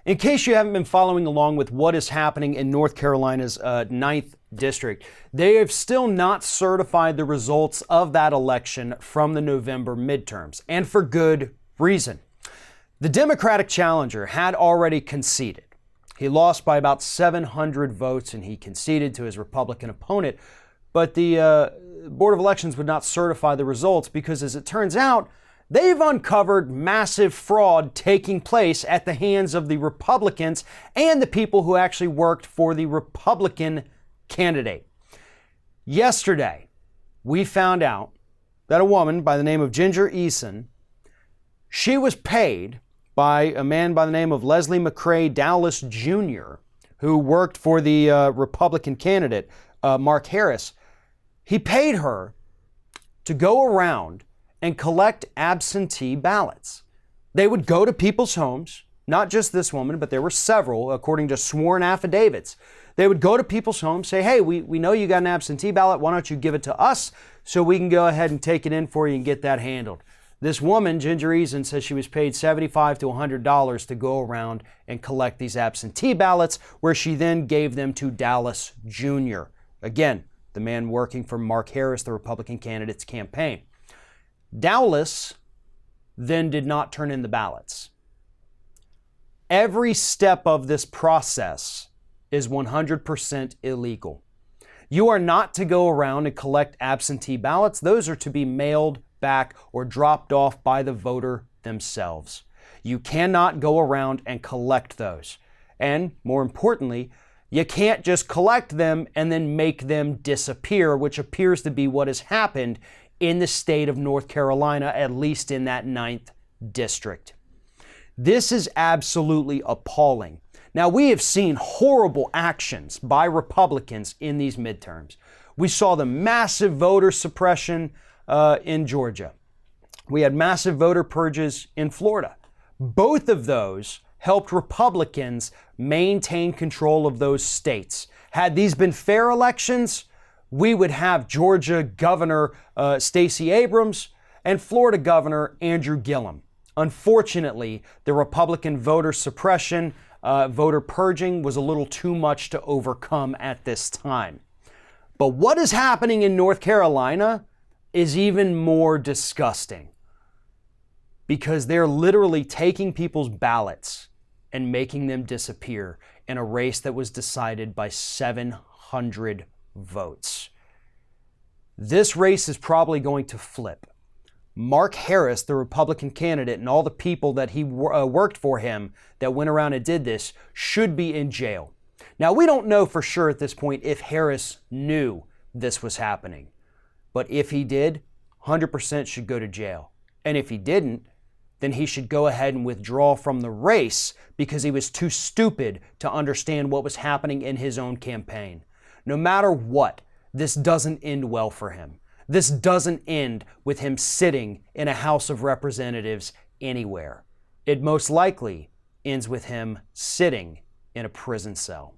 In case you haven't been following along with what is happening in North Carolina's 9th District, they have still not certified the results of that election from the November midterms, and for good reason. The Democratic challenger had already conceded. He lost by about 700 votes and he conceded to his Republican opponent, but the Board of Elections would not certify the results because, as it turns out, they've uncovered massive fraud taking place at the hands of the Republicans and the people who actually worked for the Republican candidate. Yesterday, we found out that a woman by the name of Ginger Eason, she was paid by a man by the name of Leslie McCrae Dowless Jr., who worked for the Republican candidate, Mark Harris. He paid her to go around and collect absentee ballots. They would go to people's homes, not just this woman, but there were several, according to sworn affidavits. They would go to people's homes, say, hey, we know you got an absentee ballot. Why don't you give it to us so we can go ahead and take it in for you and get that handled? This woman, Ginger Eason, says she was paid $75 to $100 to go around and collect these absentee ballots, where she then gave them to Dowless Jr., again, the man working for Mark Harris, the Republican candidate's campaign. Dowless then did not turn in the ballots. Every step of this process is 100% illegal. You are not to go around and collect absentee ballots. Those are to be mailed back or dropped off by the voter themselves. You cannot go around and collect those. And more importantly, you can't just collect them and then make them disappear, which appears to be what has happened in the state of North Carolina, at least in that 9th District. This is absolutely appalling. Now, we have seen horrible actions by Republicans in these midterms. We saw the massive voter suppression in Georgia. We had massive voter purges in Florida. Both of those helped Republicans maintain control of those states. Had these been fair elections, we would have Georgia Governor Stacey Abrams and Florida Governor Andrew Gillum. Unfortunately, the Republican voter suppression, voter purging was a little too much to overcome at this time. But what is happening in North Carolina is even more disgusting, because they're literally taking people's ballots and making them disappear in a race that was decided by 700 votes. This race is probably going to flip. Mark Harris, the Republican candidate, and all the people that he worked for him that went around and did this should be in jail. Now, we don't know for sure at this point if Harris knew this was happening. But if he did, 100% should go to jail. And if he didn't, then he should go ahead and withdraw from the race because he was too stupid to understand what was happening in his own campaign. No matter what, this doesn't end well for him. This doesn't end with him sitting in a House of Representatives anywhere. It most likely ends with him sitting in a prison cell.